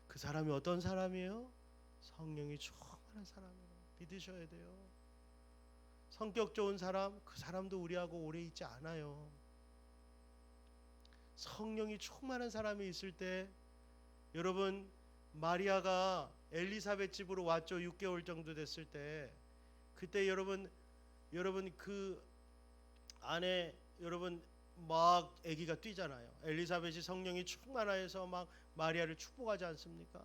그 사람이 어떤 사람이에요? 성령이 충만한 사람이에요. 믿으셔야 돼요. 성격 좋은 사람, 그 사람도 우리하고 오래 있지 않아요. 성령이 충만한 사람이 있을 때 여러분, 마리아가 엘리사벳 집으로 왔죠. 6개월 정도 됐을 때 그때 여러분 그 안에 여러분 막 아기가 뛰잖아요. 엘리사벳이 성령이 충만하여서 막 마리아를 축복하지 않습니까?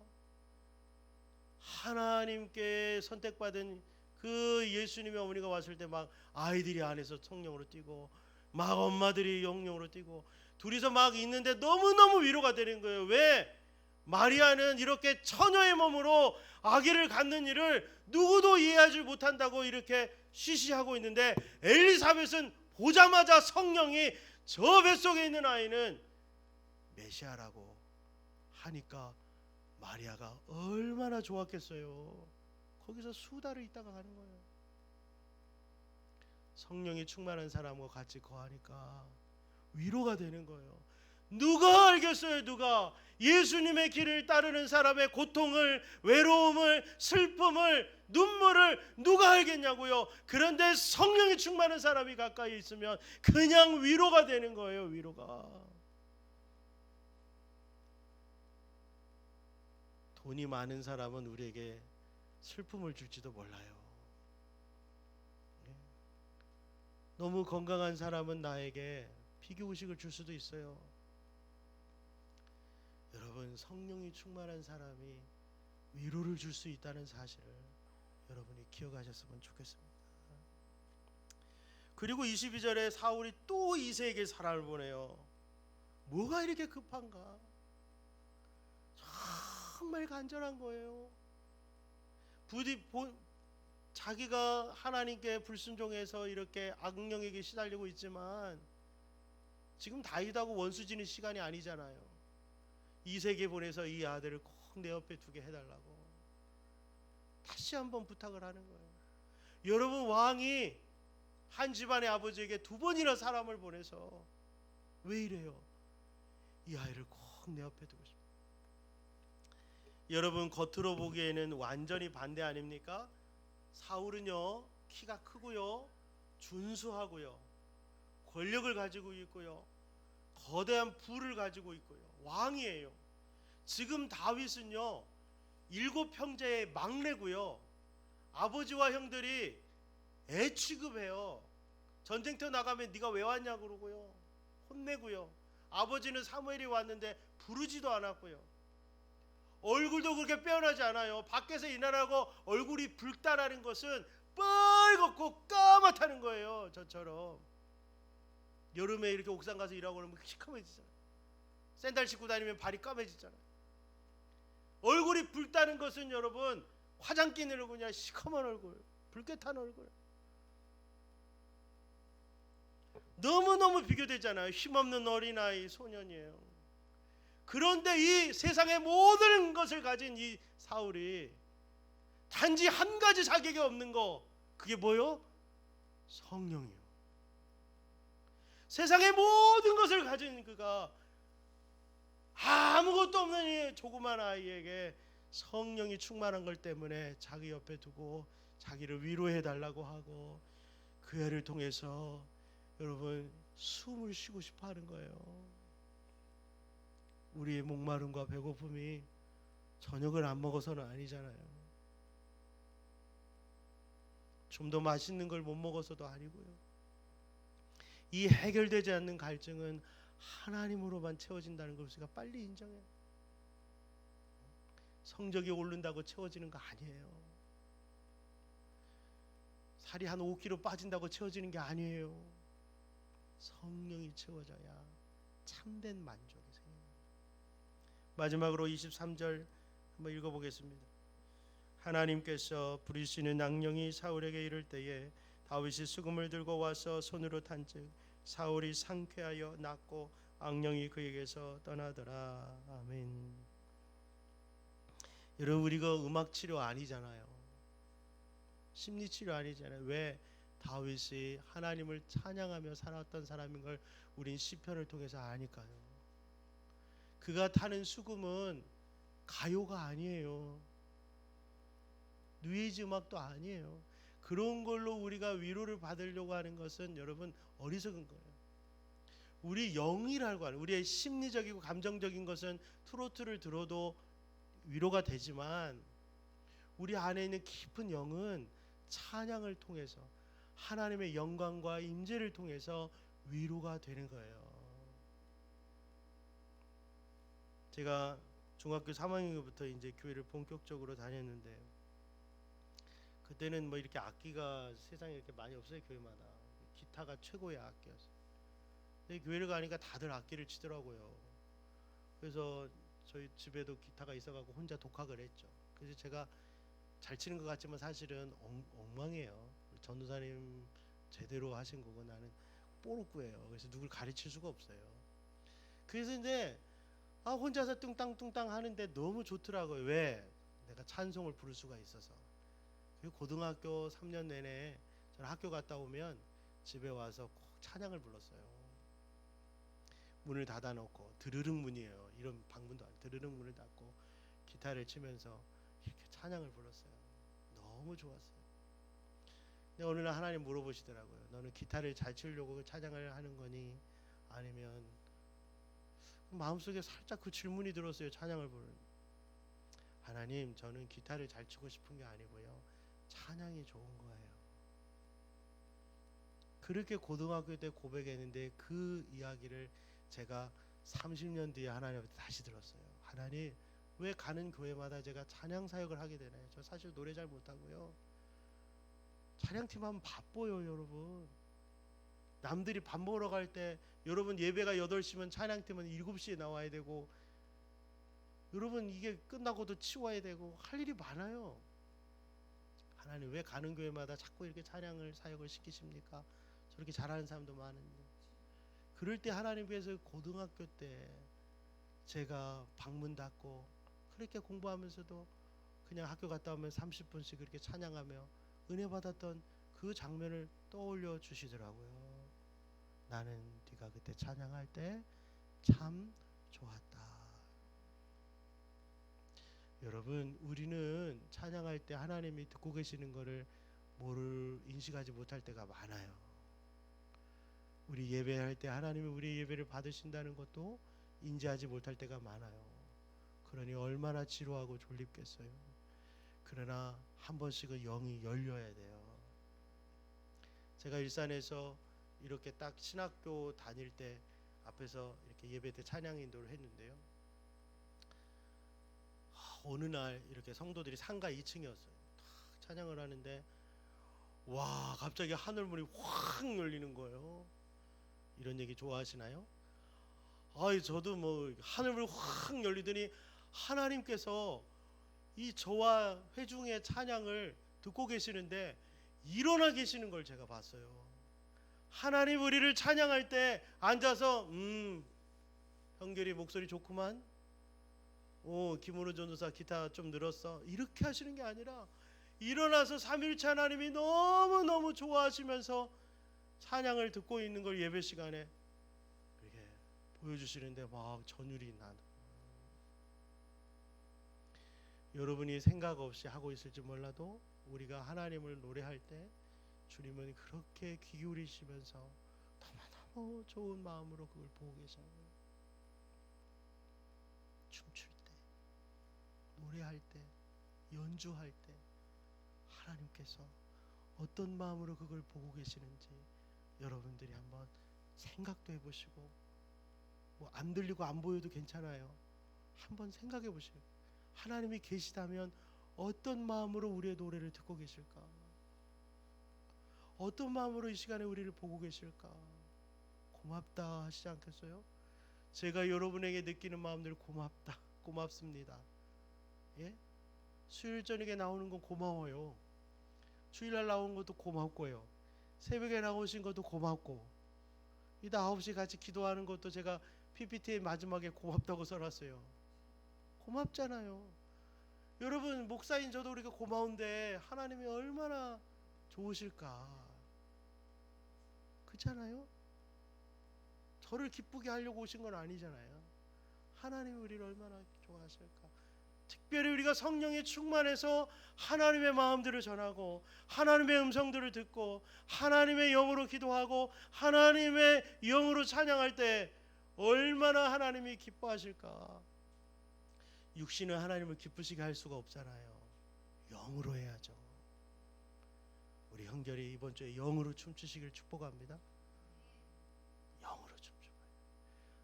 하나님께 선택받은 그 예수님의 어머니가 왔을 때 막 아이들이 안에서 성령으로 뛰고 막 엄마들이 영령으로 뛰고 둘이서 막 있는데 너무너무 위로가 되는 거예요. 왜? 마리아는 이렇게 처녀의 몸으로 아기를 갖는 일을 누구도 이해하지 못한다고 이렇게 시시하고 있는데 엘리사벳은 보자마자 성령이 저 뱃속에 있는 아이는 메시아라고 하니까 마리아가 얼마나 좋았겠어요. 거기서 수달을 있다가 가는 거예요. 성령이 충만한 사람과 같이 거하니까 위로가 되는 거예요. 누가 알겠어요? 누가 예수님의 길을 따르는 사람의 고통을, 외로움을, 슬픔을, 눈물을 누가 알겠냐고요. 그런데 성령이 충만한 사람이 가까이 있으면 그냥 위로가 되는 거예요. 위로가. 돈이 많은 사람은 우리에게 슬픔을 줄지도 몰라요. 너무 건강한 사람은 나에게 피규의식을 줄 수도 있어요. 여러분, 성령이 충만한 사람이 위로를 줄 수 있다는 사실을 여러분이 기억하셨으면 좋겠습니다. 그리고 22절에 사울이 또 이새에게 사람을 보내요. 뭐가 이렇게 급한가? 정말 간절한 거예요. 자기가 하나님께 불순종해서 이렇게 악령에게 시달리고 있지만 지금 다윗하고 원수 지는 시간이 아니잖아요. 이새에게 보내서 이 아들을 꼭 내 옆에 두게 해달라고 다시 한번 부탁을 하는 거예요. 여러분, 왕이 한 집안의 아버지에게 2번이나 사람을 보내서 왜 이래요? 이 아이를 꼭 내 옆에 두고 싶어요. 여러분, 겉으로 보기에는 완전히 반대 아닙니까? 사울은요, 키가 크고요, 준수하고요, 권력을 가지고 있고요, 거대한 부를 가지고 있고요, 왕이에요. 지금 다윗은요 7형제의 막내고요, 아버지와 형들이 애 취급해요. 전쟁터 나가면 네가 왜 왔냐 그러고요, 혼내고요. 아버지는 사무엘이 왔는데 부르지도 않았고요. 얼굴도 그렇게 빼어나지 않아요. 밖에서 일하라고 얼굴이 붉다라는 것은 빨갛고 까맣다는 거예요. 저처럼 여름에 이렇게 옥상 가서 일하고 그러면 시커매지잖아요. 샌들 신고 다니면 발이 까매지잖아요. 얼굴이 붉다는 것은 여러분 화장 끼는 얼굴이냐, 시커먼 얼굴, 붉게 탄 얼굴. 너무너무 비교되잖아요. 힘없는 어린아이, 소년이에요. 그런데 이 세상의 모든 것을 가진 이 사울이 단지 한 가지 자격이 없는 거, 그게 뭐요? 성령이요. 세상의 모든 것을 가진 그가 아무것도 없는 이 조그만 아이에게 성령이 충만한 걸 때문에 자기 옆에 두고 자기를 위로해 달라고 하고 그 애를 통해서 여러분 숨을 쉬고 싶어 하는 거예요. 우리의 목마름과 배고픔이 저녁을 안 먹어서는 아니잖아요. 좀 더 맛있는 걸 못 먹어서도 아니고요. 이 해결되지 않는 갈증은 하나님으로만 채워진다는 걸 우리가 빨리 인정해요. 성적이 오른다고 채워지는 거 아니에요. 살이 한 5kg 빠진다고 채워지는 게 아니에요. 성령이 채워져야 참된 만족이 생깁니다. 마지막으로 23절 한번 읽어보겠습니다. 하나님께서 부리시는 악령이 사울에게 이를 때에 다윗이 수금을 들고 와서 손으로 탄즉 사울이 상쾌하여 낫고 악령이 그에게서 떠나더라. 아멘. 여러분, 우리가 음악 치료 아니잖아요. 심리 치료 아니잖아요. 왜? 다윗이 하나님을 찬양하며 살았던 사람인 걸 우린 시편을 통해서 아니까요. 그가 타는 수금은 가요가 아니에요. 뉴에이지 음악도 아니에요. 그런 걸로 우리가 위로를 받으려고 하는 것은 여러분 어리석은 거예요. 우리 영이라고 하는 우리의 심리적이고 감정적인 것은 트로트를 들어도 위로가 되지만 우리 안에 있는 깊은 영은 찬양을 통해서 하나님의 영광과 임재를 통해서 위로가 되는 거예요. 제가 중학교 3학년부터 이제 교회를 본격적으로 다녔는데 그때는 뭐 이렇게 악기가 세상에 이렇게 많이 없어요. 교회마다 기타가 최고의 악기였어요. 근데 교회를 가니까 다들 악기를 치더라고요. 그래서 저희 집에도 기타가 있어가지고 혼자 독학을 했죠. 그래서 제가 잘 치는 것 같지만 사실은 엉망이에요. 전도사님 제대로 하신 거고 나는 뽀록구예요. 그래서 누굴 가르칠 수가 없어요. 그래서 이제 혼자서 뚱땅뚱땅 하는데 너무 좋더라고요. 왜? 내가 찬송을 부를 수가 있어서. 그리고 고등학교 3년 내내 저는 학교 갔다 오면 집에 와서 꼭 찬양을 불렀어요. 문을 닫아놓고 드르륵 문이에요. 이런 방문도 아니에요. 드르륵 문을 닫고 기타를 치면서 이렇게 찬양을 불렀어요. 너무 좋았어요. 근데 어느 날 하나님 물어보시더라고요. 너는 기타를 잘 치려고 찬양을 하는 거니? 아니면 마음속에 살짝 그 질문이 들었어요. 찬양을 부르는. 하나님, 저는 기타를 잘 치고 싶은 게 아니고요. 찬양이 좋은 거예요. 그렇게 고등학교 때 고백했는데 그 이야기를 제가 30년 뒤에 하나님 앞에 다시 들었어요. 하나님, 왜 가는 교회마다 제가 찬양 사역을 하게 되나요? 저 사실 노래 잘 못하고요. 찬양팀 하면 바빠요, 여러분. 남들이 밥 먹으러 갈 때 여러분 예배가 8시면 찬양팀은 7시에 나와야 되고 여러분 이게 끝나고도 치워야 되고 할 일이 많아요. 하나님, 왜 가는 교회마다 자꾸 이렇게 찬양을 사역을 시키십니까? 저렇게 잘하는 사람도 많은데. 그럴 때 하나님께서 고등학교 때 제가 방문 닫고 그렇게 공부하면서도 그냥 학교 갔다 오면 30분씩 그렇게 찬양하며 은혜 받았던 그 장면을 떠올려 주시더라고요. 나는 네가 그때 찬양할 때 참 좋았다. 여러분, 우리는 찬양할 때 하나님이 듣고 계시는 것을 인식하지 못할 때가 많아요. 우리 예배할 때 하나님이 우리 예배를 받으신다는 것도 인지하지 못할 때가 많아요. 그러니 얼마나 지루하고 졸립겠어요. 그러나 한 번씩은 영이 열려야 돼요. 제가 일산에서 이렇게 딱 신학교 다닐 때 앞에서 이렇게 예배 때 찬양 인도를 했는데요. 어느 날 이렇게 성도들이 상가 2층이었어요. 찬양을 하는데 와 갑자기 하늘문이 확 열리는 거예요. 이런 얘기 좋아하시나요? 아이 저도 뭐 하늘문이 확 열리더니 하나님께서 이 저와 회중의 찬양을 듣고 계시는데 일어나 계시는 걸 제가 봤어요. 하나님 우리를 찬양할 때 앉아서 형결이 목소리 좋구만. 김은호 전도사 기타 좀 늘었어. 이렇게 하시는 게 아니라 일어나서 삼위일체 하나님이 너무너무 좋아하시면서 찬양을 듣고 있는 걸 예배 시간에 이렇게 보여주시는데 막 전율이 나는. 여러분이 생각 없이 하고 있을지 몰라도 우리가 하나님을 노래할 때 주님은 그렇게 귀 기울이시면서 너무너무 좋은 마음으로 그걸 보고 계셔요. 춤출 때, 노래할 때, 연주할 때 하나님께서 어떤 마음으로 그걸 보고 계시는지 여러분들이 한번 생각도 해보시고, 뭐 안 들리고 안 보여도 괜찮아요. 한번 생각해 보시고, 하나님이 계시다면 어떤 마음으로 우리의 노래를 듣고 계실까? 어떤 마음으로 이 시간에 우리를 보고 계실까? 고맙다 하시지 않겠어요? 제가 여러분에게 느끼는 마음들 고맙다, 고맙습니다. 예? 수요일 저녁에 나오는 건 고마워요. 주일날 나오는 것도 고맙고요. 새벽에 나오신 것도 고맙고, 이따 9시 같이 기도하는 것도 제가 PPT의 마지막에 고맙다고 써놨어요. 고맙잖아요. 여러분 목사인 저도 우리가 고마운데 하나님이 얼마나 좋으실까? 그렇잖아요? 저를 기쁘게 하려고 오신 건 아니잖아요. 하나님이 우리를 얼마나 좋아하실까? 특별히 우리가 성령에 충만해서 하나님의 마음들을 전하고 하나님의 음성들을 듣고 하나님의 영으로 기도하고 하나님의 영으로 찬양할 때 얼마나 하나님이 기뻐하실까? 육신은 하나님을 기쁘시게 할 수가 없잖아요. 영으로 해야죠. 우리 형제리 이번 주에 영으로 춤추시길 축복합니다. 영으로 춤추어요.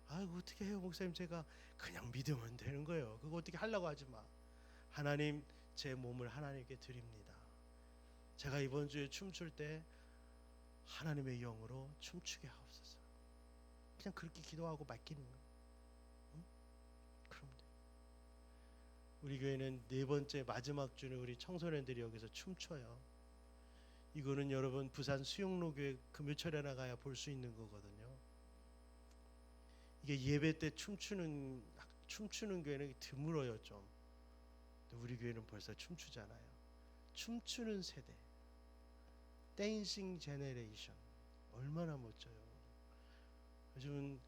아이고 어떻게 해요 목사님, 제가 그냥 믿으면 되는 거예요. 그거 어떻게 하려고 하지 마. 하나님 제 몸을 하나님께 드립니다. 제가 이번 주에 춤출 때 하나님의 영으로 춤추게 하옵소서. 그냥 그렇게 기도하고 맡기는 거예요. 응? 그럼 돼. 우리 교회는 네 번째 마지막 주는 우리 청소년들이 여기서 춤춰요. 이거는 여러분 부산 수영로교회 금요철에 나가야 볼 수 있는 거거든요. 이게 예배 때 춤추는 교회는 드물어요 좀. 근데 우리 교회는 벌써 춤추잖아요. 춤추는 세대, 댄싱 제너레이션, 얼마나 멋져요. 요즘은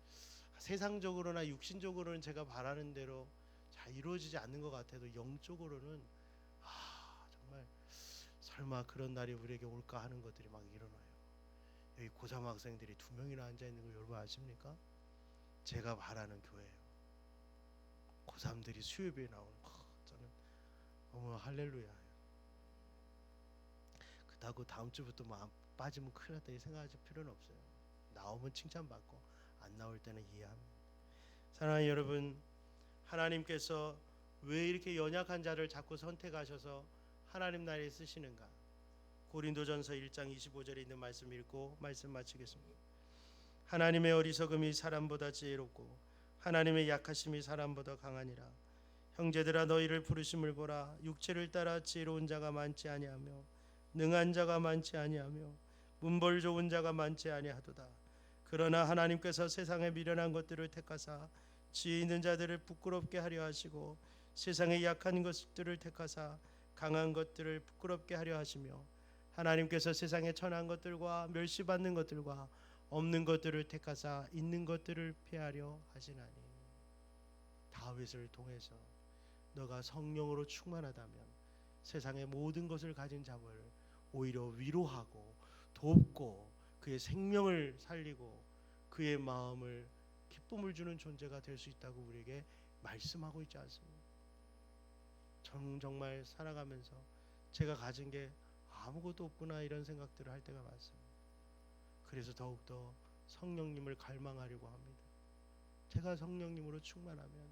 세상적으로나 육신적으로는 제가 바라는 대로 잘 이루어지지 않는 것 같아도 영적으로는 정말 설마 그런 날이 우리에게 올까 하는 것들이 막 일어나요. 여기 고3 학생들이 2명이나 앉아 있는 거 여러분 아십니까? 제가 바라는 교회예요. 고3들이 수요일에 나오는 저는 어머 할렐루야. 그렇다고 다음 주부터 뭐 안 빠지면 큰일 났다 이 생각하실 필요는 없어요. 나오면 칭찬받고 안 나올 때는 이해합니다. 사랑하는 여러분, 하나님께서 왜 이렇게 연약한 자를 자꾸 선택하셔서 하나님 나라에 쓰시는가? 고린도전서 1장 25절에 있는 말씀 읽고 말씀 마치겠습니다. 하나님의 어리석음이 사람보다 지혜롭고 하나님의 약하심이 사람보다 강하니라. 형제들아 너희를 부르심을 보라. 육체를 따라 지혜로운 자가 많지 아니하며 능한 자가 많지 아니하며 문벌 좋은 자가 많지 아니하도다. 그러나 하나님께서 세상에 미련한 것들을 택하사 지혜 있는 자들을 부끄럽게 하려 하시고 세상에 약한 것들을 택하사 강한 것들을 부끄럽게 하려 하시며 하나님께서 세상에 천한 것들과 멸시받는 것들과 없는 것들을 택하사 있는 것들을 폐하려 하시나니. 다윗을 통해서 너가 성령으로 충만하다면 세상의 모든 것을 가진 자를 오히려 위로하고 돕고 그의 생명을 살리고 그의 마음을 기쁨을 주는 존재가 될 수 있다고 우리에게 말씀하고 있지 않습니까? 저는 정말 살아가면서 제가 가진 게 아무것도 없구나 이런 생각들을 할 때가 많습니다. 그래서 더욱더 성령님을 갈망하려고 합니다. 제가 성령님으로 충만하면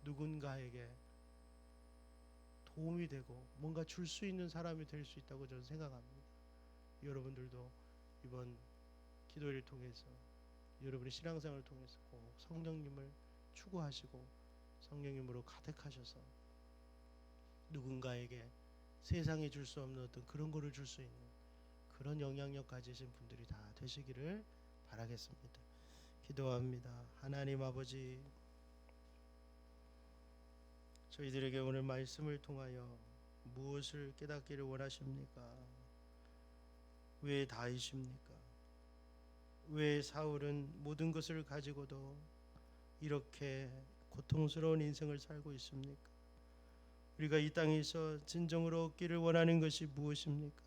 누군가에게 도움이 되고 뭔가 줄 수 있는 사람이 될 수 있다고 저는 생각합니다. 여러분들도 이번 기도를 통해서 여러분의 신앙생활을 통해서 꼭 성령님을 추구하시고 성령님으로 가득하셔서 누군가에게 세상에 줄 수 없는 어떤 그런 거를 줄 수 있는 그런 영향력 가지신 분들이 다 되시기를 바라겠습니다. 기도합니다. 하나님 아버지, 저희들에게 오늘 말씀을 통하여 무엇을 깨닫기를 원하십니까? 왜 다윗입니까? 왜 사울은 모든 것을 가지고도 이렇게 고통스러운 인생을 살고 있습니까? 우리가 이 땅에서 진정으로 얻기를 원하는 것이 무엇입니까?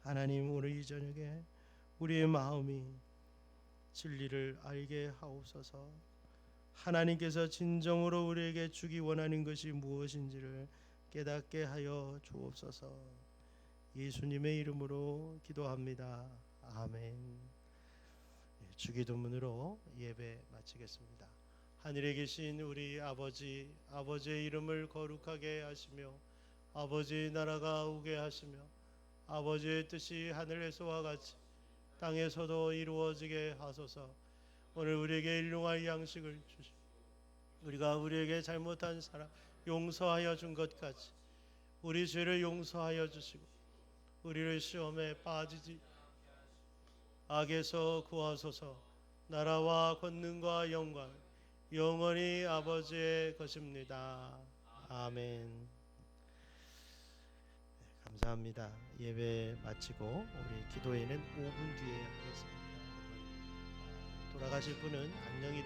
하나님, 오늘 이 저녁에 우리의 마음이 진리를 알게 하옵소서. 하나님께서 진정으로 우리에게 주기 원하는 것이 무엇인지를 깨닫게 하여 주옵소서. 예수님의 이름으로 기도합니다. 아멘. 주기도문으로 예배 마치겠습니다. 하늘에 계신 우리 아버지, 아버지의 이름을 거룩하게 하시며 아버지의 나라가 오게 하시며 아버지의 뜻이 하늘에서와 같이 땅에서도 이루어지게 하소서. 오늘 우리에게 일용할 양식을 주시고 우리가 우리에게 잘못한 사람 용서하여 준 것 같이 우리 죄를 용서하여 주시고 우리를 시험에 빠지지 악에서 구하소서. 나라와 권능과 영광 영원히 아버지의 것입니다. 아멘. 감사합니다. 예배 마치고 우리 기도회는 5분 뒤에 하겠습니다. 돌아가실 분은 안녕히